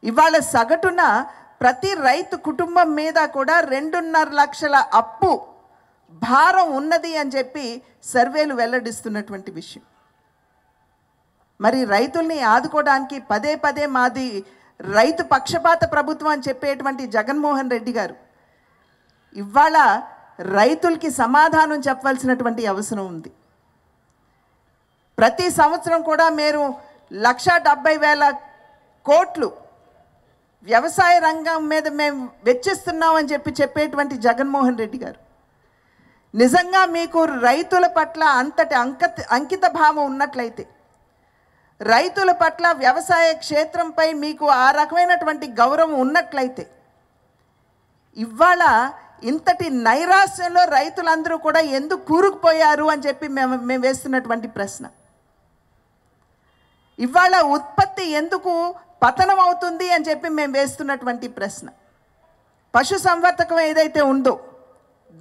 ఇవాళ సగటున ప్రతి రైతు కుటుంబం మీద కూడా 2.5 లక్షల అప్పు భారం ఉన్నది అని చెప్పి సర్వేలు వెల్లడిస్తున్నటువంటి విషయం. మరి రైతుల్ని ఆదుకోవడానికి పదే పదే మాది రైతు పక్షపాత ప్రభుత్వం అని చెప్పేటువంటి జగన్మోహన్ రెడ్డి గారు ఇవాళ రైతులకి సమాధానం చెప్పవలసినటువంటి అవసరం ఉంది. ప్రతి సంవత్సరం కూడా మీరు 1,70,000 కోట్లు వ్యవసాయ రంగం మీద మేము వెచ్చిస్తున్నామని చెప్పేటువంటి జగన్మోహన్ రెడ్డి గారు నిజంగా మీకు రైతుల పట్ల అంతటి అంకిత భావం ఉన్నట్లయితే, రైతుల పట్ల వ్యవసాయ క్షేత్రంపై మీకు ఆ రకమైనటువంటి గౌరవం ఉన్నట్లయితే, ఇవాళ ఇంతటి నైరాశ్యంలో రైతులందరూ కూడా ఎందుకు కూరుకుపోయారు అని చెప్పి మేము వేస్తున్నటువంటి ప్రశ్న. ఇవాళ ఉత్పత్తి ఎందుకు పతనం అవుతుంది అని చెప్పి మేము వేస్తున్నటువంటి ప్రశ్న. పశు సంవర్ధకం ఏదైతే ఉందో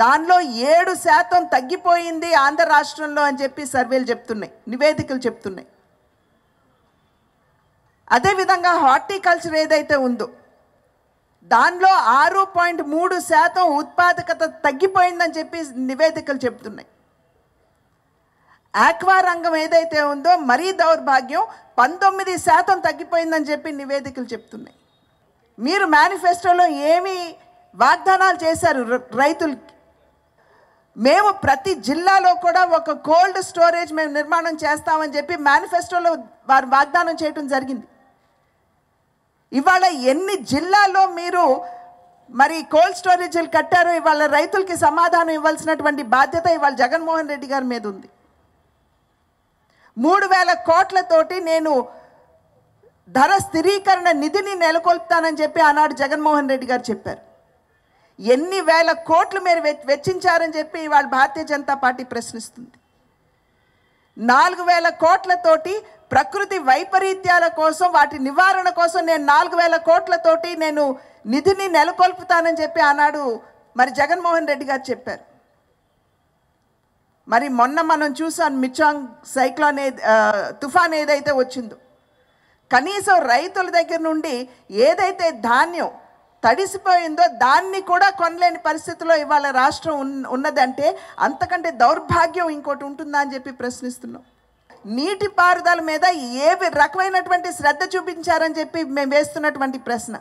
దానిలో 7% తగ్గిపోయింది ఆంధ్ర రాష్ట్రంలో అని చెప్పి సర్వేలు చెప్తున్నాయి, నివేదికలు చెప్తున్నాయి. అదేవిధంగా హార్టికల్చర్ ఏదైతే ఉందో దానిలో 6.3% ఉత్పాదకత తగ్గిపోయిందని చెప్పి నివేదికలు చెప్తున్నాయి. ఆక్వా రంగం ఏదైతే ఉందో మరీ దౌర్భాగ్యం 19% తగ్గిపోయిందని చెప్పి నివేదికలు చెప్తున్నాయి. మీరు మేనిఫెస్టోలో ఏమి వాగ్దానాలు చేశారు రైతులకి? మేము ప్రతి జిల్లాలో కూడా ఒక కోల్డ్ స్టోరేజ్ మేము నిర్మాణం చేస్తామని చెప్పి మేనిఫెస్టోలో వారు వాగ్దానం చేయడం జరిగింది. ఇవాళ ఎన్ని జిల్లాల్లో మీరు మరి కోల్డ్ స్టోరేజీలు కట్టారో ఇవాళ రైతులకి సమాధానం ఇవ్వాల్సినటువంటి బాధ్యత ఇవాళ జగన్మోహన్ రెడ్డి గారి మీద ఉంది. 3,000 కోట్లతోటి నేను ధర స్థిరీకరణ నిధిని నెలకొల్పుతానని చెప్పి ఆనాడు జగన్మోహన్ రెడ్డి గారు చెప్పారు. ఎన్ని వేల కోట్లు మీరు వెచ్చించారని చెప్పి ఇవాళ భారతీయ జనతా పార్టీ ప్రశ్నిస్తుంది. 4,000 కోట్లతోటి ప్రకృతి వైపరీత్యాల కోసం వాటి నివారణ కోసం నేను 4,000 కోట్లతోటి నేను నిధిని నెలకొల్పుతానని చెప్పి ఆనాడు మరి జగన్మోహన్ రెడ్డి గారు చెప్పారు. మరి మొన్న మనం చూసాం మిచాంగ్ సైక్లోన్ తుఫాన్ ఏదైతే వచ్చిందో కనీసం రైతుల దగ్గర నుండి ఏదైతే ధాన్యం తడిసిపోయిందో దాన్ని కూడా కొనలేని పరిస్థితిలో ఇవాళ రాష్ట్రం ఉన్నదంటే అంతకంటే దౌర్భాగ్యం ఇంకోటి ఉంటుందా అని చెప్పి ప్రశ్నిస్తున్నాం. నీటిపారుదల మీద ఏ రకమైనటువంటి శ్రద్ధ చూపించారని చెప్పి మేము వేస్తున్నటువంటి ప్రశ్న.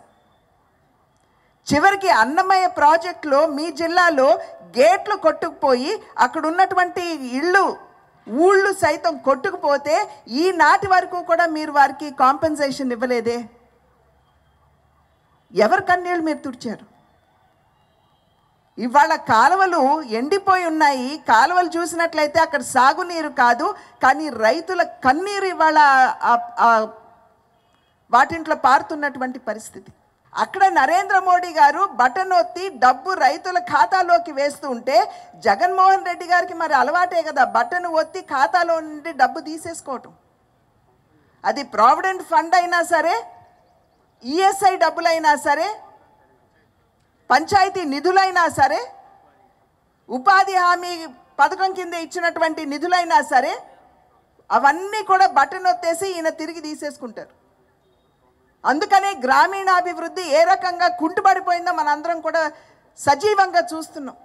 చివరికి అన్నమయ్య ప్రాజెక్టులో మీ జిల్లాలో గేట్లు కొట్టుకుపోయి అక్కడ ఉన్నటువంటి ఊళ్ళు సైతం కొట్టుకుపోతే ఈనాటి వరకు కూడా మీరు వారికి కాంపెన్సేషన్ ఇవ్వలేదే. ఎవరి కన్నీళ్ళు మీరు తుడిచారు? ఇవాళ కాలువలు ఎండిపోయి ఉన్నాయి. కాలువలు చూసినట్లయితే అక్కడ సాగునీరు కాదు, కానీ రైతుల కన్నీరు ఇవాళ వాటింట్లో పారుతున్నటువంటి పరిస్థితి. అక్కడ నరేంద్ర మోడీ గారు బటన్ ఒత్తి డబ్బు రైతుల ఖాతాలోకి వేస్తూ ఉంటే జగన్మోహన్ రెడ్డి గారికి మరి అలవాటే కదా బటన్ ఒత్తి ఖాతాలో నుండి డబ్బు తీసేసుకోవటం. అది ప్రావిడెంట్ ఫండ్ అయినా సరే, ఈఎస్ఐ డబ్బులైనా సరే, పంచాయతీ నిధులైనా సరే, ఉపాధి హామీ పథకం కింద ఇచ్చినటువంటి నిధులైనా సరే, అవన్నీ కూడా బటన్ ఒత్తేసి ఈయన తిరిగి తీసేసుకుంటారు. అందుకనే గ్రామీణాభివృద్ధి ఏ రకంగా కుంటుపడిపోయిందో మనందరం కూడా సజీవంగా చూస్తున్నాం.